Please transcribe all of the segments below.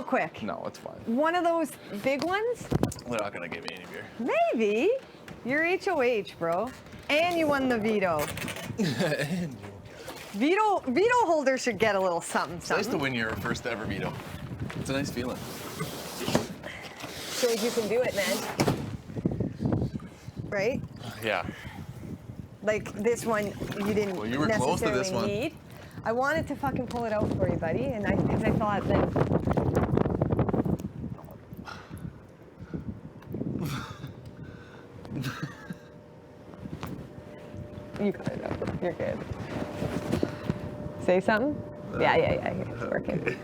quick. No, it's fine. One of those big ones? They're not gonna give me any beer. Maybe. You're HOH, bro. And you won the veto. And Veto holder should get a little something, it's nice something. to win your first ever veto. It's a nice feeling. Shows you can do it, man. Right? Yeah. Like this one, you didn't Well, you were close to this one. need. I wanted to fucking pull it out for you, buddy, and because I thought that. You got it out. You're good. Say something? Yeah. It's working.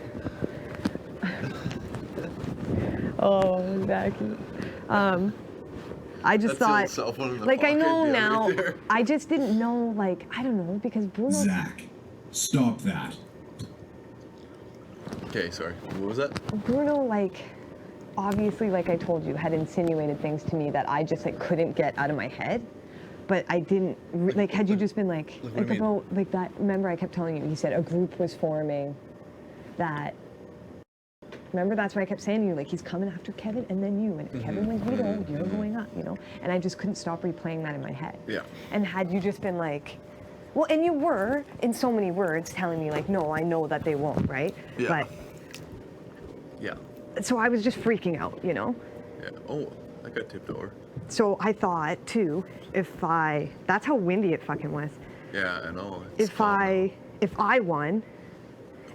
Oh, Becky. I just thought, like, I know now, I just didn't know, like, I don't know, because Bruno. Zach, stop that. Okay, sorry. What was that? Bruno, like, obviously, like I told you, had insinuated things to me that I just, like, couldn't get out of my head. But I didn't, like, had you just been like about, like, that, remember I kept telling you, he said a group was forming that, remember that's why I kept saying to you, like, he's coming after Kevin and then you, and if Kevin wins veto, you're going up, you know? And I just couldn't stop replaying that in my head. Yeah. And had you just been like, well, and you were, in so many words, telling me, like, no, I know that they won't, right? Yeah. But, Yeah. so I was just freaking out, you know? Yeah. Oh, I got tipped over. So I thought, too, that's how windy it fucking was. Yeah, I know. If I won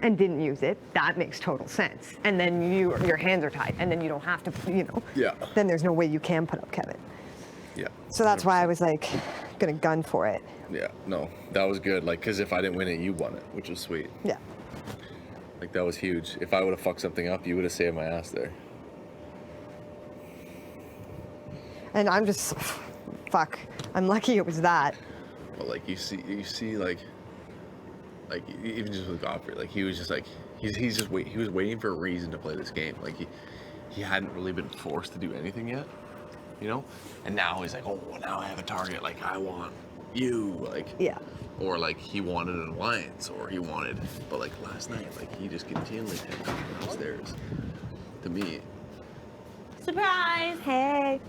and didn't use it, that makes total sense. And then your hands are tied, and then you don't have to, you know. Yeah. Then there's no way you can put up Kevin. Yeah. So that's why I was like, gonna gun for it. Yeah. No, that was good. Like, because if I didn't win it, you won it, which was sweet. Yeah. Like, that was huge. If I would have fucked something up, you would have saved my ass there. And I'm just, fuck. I'm lucky it was that. But like you see, like even just with Godfrey, like he was just like he was waiting for a reason to play this game. Like he hadn't really been forced to do anything yet, you know. And now he's like, oh, now I have a target. Like I want you, like Yeah. Or like he wanted an alliance, or he wanted, but like last night, like he just continually kept coming downstairs to me, Surprise! Hey.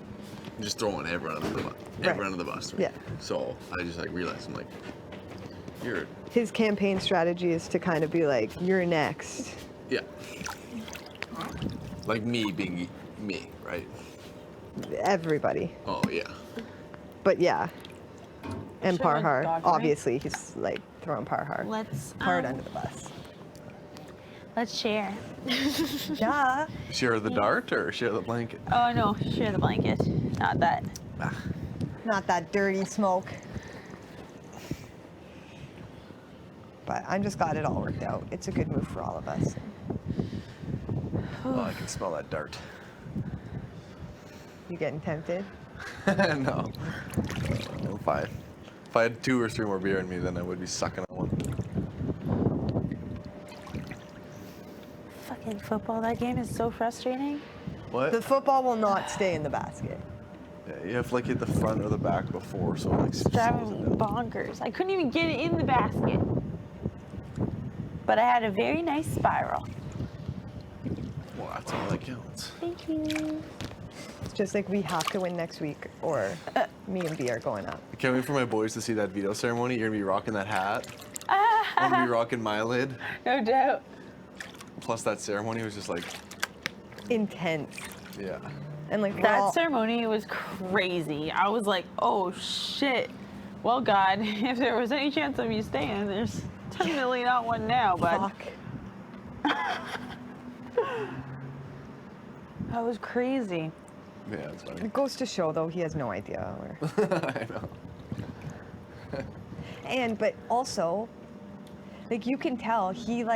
just throwing everyone under the bus. Yeah. So I just like realized, I'm like, you're. His campaign strategy is to kind of be like, you're next. Yeah. Like me being me, right? Everybody. Oh, yeah. But yeah. And Sure, like Parhar, Godfrey. obviously, he's like throwing Parhar Let's hard under the bus. let's share. Yeah. Share the dart or share the blanket? Oh no, share the blanket. Not that. Not that dirty smoke. But I'm just glad it all worked out. It's a good move for all of us. Oh, I can smell that dart. You getting tempted? No. If I had 2 or 3 more beer in me, then I would be sucking on one. Fucking football. That game is so frustrating. What? The football will not stay in the basket. Yeah, you have to like hit the front or the back before, so it like slows Driving it me down. bonkers. I couldn't even get it in the basket. But I had a very nice spiral. Well, that's all that counts. Thank you. It's just like we have to win next week or me and B are going up. I can't wait for my boys to see that veto ceremony. You're gonna be rocking that hat. I'm gonna be rocking my lid. No doubt. Plus that ceremony was just like, Intense. yeah. And like we're That all, ceremony was crazy. I was like, oh shit. Well, God, if there was any chance of you staying, there's definitely not one now, but fuck. that was crazy. Yeah, it's funny. It goes to show though he has no idea. I know. But also, like you can tell he's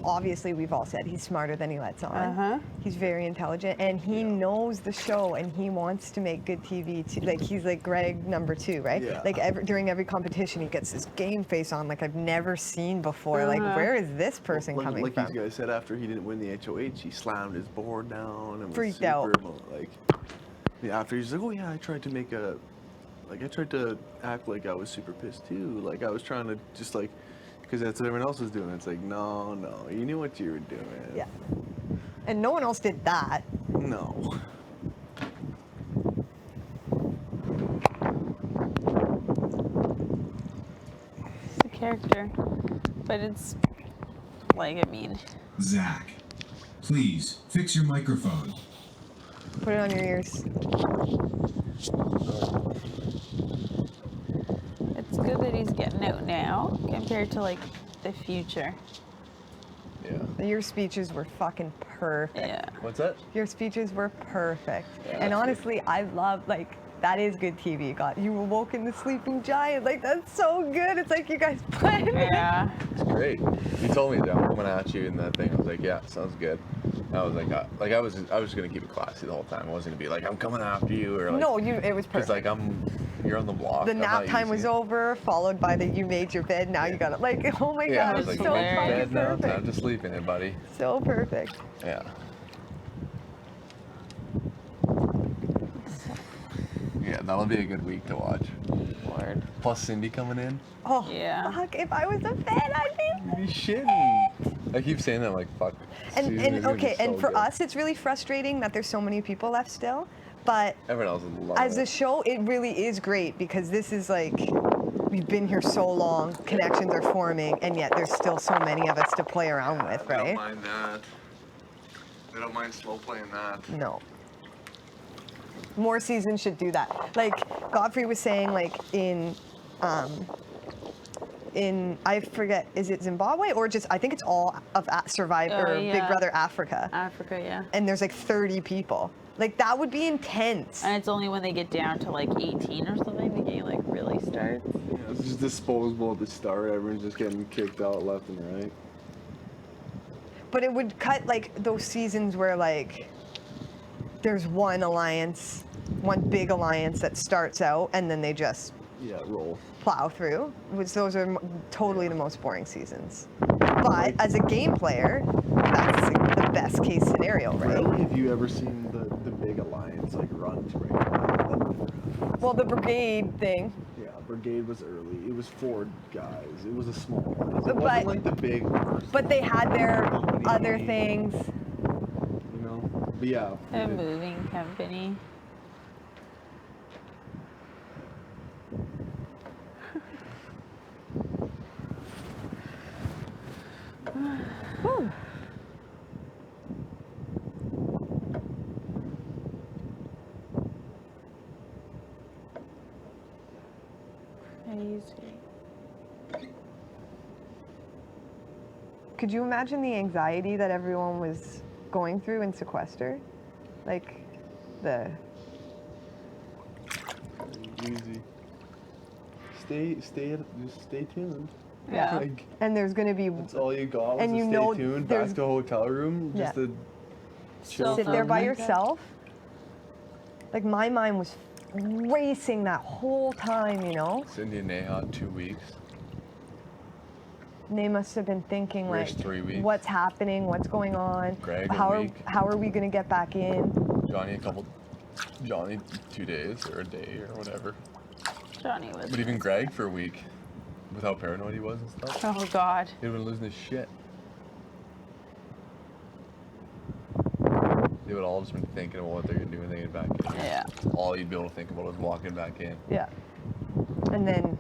obviously, we've all said he's smarter than he lets on. He's very intelligent and he knows the show and he wants to make good TV too. Like he's like Greg #2, right? Yeah. Like during every competition he gets this game face on like I've never seen before. Like where is this person coming like from? these guys said after he didn't win the HOH, he slammed his board down and was Freaked super, out. Like, yeah, after he's like, oh yeah, I tried to act like I was super pissed too. Like I was trying to just like Because that's what everyone else was doing. It's like, no, you knew what you were doing. Yeah. And no one else did that. No. It's a character, but it's like, I mean, Zach, please fix your microphone. Put it on your ears. it's good that he's getting out now compared to like the future. Yeah. Your speeches were fucking perfect. Yeah. What's that? Your speeches were perfect. Yeah, And that's honestly, I love, like, that is good TV. God, you awoken the sleeping giant. Like, that's so good. It's like you guys planned it. Yeah. It's great. You told me that when I asked you in that thing. I was like, yeah, sounds good. I was like I was just gonna keep it classy the whole time. I wasn't gonna be like, I'm coming after you or like. No, it was Because perfect. like you're on the block. The I'm nap not time was easy. over, followed by the you made your bed, now you got it. Like, oh my Yeah, I God, was it's like, so you made your fucking bed now, perfect. time to sleep in it, buddy. So perfect. Yeah. Yeah, that'll be a good week to watch. Lord. Plus Cindy coming in. Oh, Yeah. fuck, if I was a fan, I'd be... You shitting. I keep saying that, like, fuck. Season is And gonna be okay, and so for good. us, it's really frustrating that there's so many people left still. But Everyone else is loving as a it. show, it really is great because this is like, we've been here so long, connections are forming, and yet there's still so many of us to play around with, They don't right? mind that. They don't mind slow playing that. No. More seasons should do that. Like Godfrey was saying, like in I forget, is it Zimbabwe or just I think it's all of Survivor Oh, yeah. Big Brother Africa, Africa, yeah. and there's like 30 people. Like that would be intense. And it's only when they get down to like 18 or something the game like really starts. Yeah, it's just disposable at the start. Everyone's just getting kicked out left and right. But it would cut like those seasons where like there's one alliance, one big alliance that starts out, and then they just Yeah, roll. plow through. Which those are totally the most boring seasons. But as a game player, that's the best case scenario, right? Rarely have you ever seen the big alliance like run to right. Well, the brigade thing. Yeah, Brigade was early. It was 4 guys. It was a small alliance. It But- wasn't like the big first, But they had their Company. other things. you know? But yeah. A it- moving company. Whew. Crazy. Could you imagine the anxiety that everyone was going through in Sequester? Like the Easy. Just stay tuned. Yeah. Like, and there's gonna be that's all you got was And to you stay know tuned, there's- back to a hotel room, just Yeah. to Still chill. sit for there a by week. yourself. Like my mind was racing that whole time, you know? Cindy and Neha, 2 weeks. And they must have been thinking like, Rish, 3 weeks. what's happening? What's going on? Greg, a how week. how are we gonna get back in? Johnny 2 days or a day or whatever. Johnny was. But even Greg for a week, with how paranoid he was and stuff, Oh God. he'd been losing his shit. They would all just been thinking about what they're gonna do when they get back in. Yeah. All you'd be able to think about was walking back in. Yeah. And then,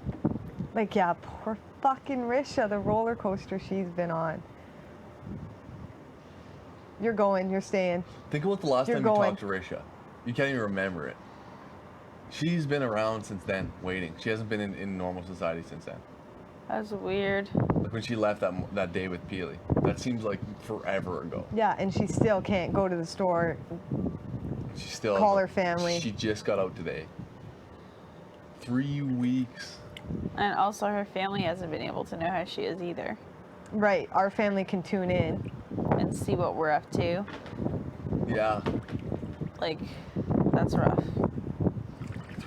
like, yeah, poor fucking Risha, the roller coaster she's been on. You're going, you're staying. Think about the last You're time going. you talked to Risha. You can't even remember it. She's been around since then, waiting. She hasn't been in normal society since then. That's weird. Like when she left that day with Peely. That seems like forever ago. Yeah, and she still can't go to the store. She still Call her family. She just got out today. 3 weeks. And also her family hasn't been able to know how she is either. Right, our family can tune in. And see what we're up to. Yeah. Like, that's rough.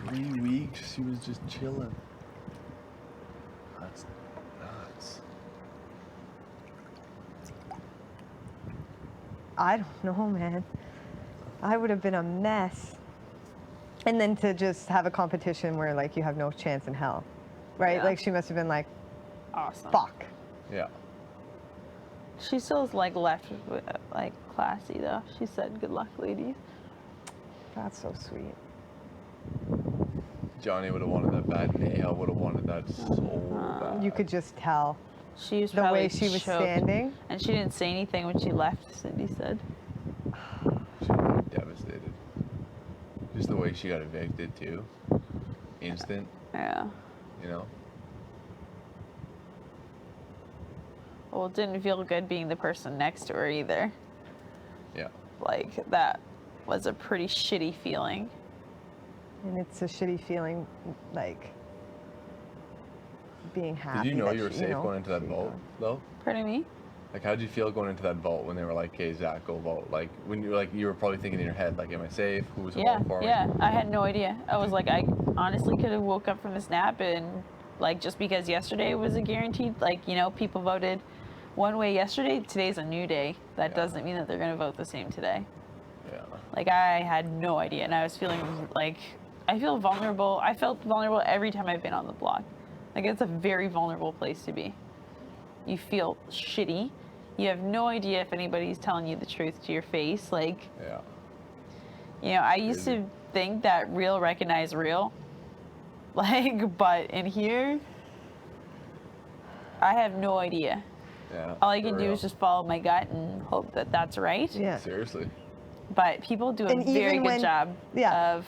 3 weeks. She was just chilling. That's nuts. I don't know, man. I would have been a mess. And then to just have a competition where, like, you have no chance in hell. Right? Yeah. Like, she must have been like, Awesome. fuck. Yeah. She still is like left like classy though. She said, "Good luck, ladies." That's so sweet. Johnny would have wanted that bad. Neha would have wanted that so bad. You could just tell She was the probably way she was choked. standing. And she didn't say anything when she left. Cindy said. She would be devastated. Just the way she got evicted too. Instant. Yeah. You know. Well, it didn't feel good being the person next to her either. Yeah. Like that was a pretty shitty feeling. And it's a shitty feeling, like, being happy. Did you know that you were she, safe know, going into that she vault gone. though? Pardon me? Like, how did you feel going into that vault when they were like, "Okay, Zach, go vault"? Like, when you were like, you were probably thinking in your head, like, "Am I safe? Who was Yeah, home for me?" yeah. I had no idea. I was like, I honestly could have woke up from this nap and, like, just because yesterday was a guaranteed, like, you know, people voted one way yesterday, today's a new day. That Yeah. doesn't mean that they're going to vote the same today. Yeah. Like, I had no idea, and I was feeling like, I feel vulnerable. I felt vulnerable every time I've been on the block. Like, it's a very vulnerable place to be. You feel shitty. You have no idea if anybody's telling you the truth to your face. Like, Yeah. you know, I used Crazy. to think that real recognize real. Like, but in here, I have no idea. Yeah. All I for can do real. is just follow my gut and hope that that's right. Yeah. Seriously. But people do a And very even good when- job yeah. of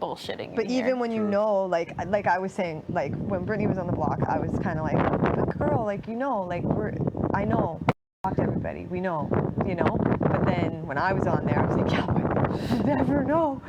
bullshitting. But in here. even when you True. know, like I was saying, like when Brittany was on the block, I was kind of like, but girl, like, you know, like I know, talk to everybody, we know, you know. But then when I was on there, I was like, yeah, but you never know.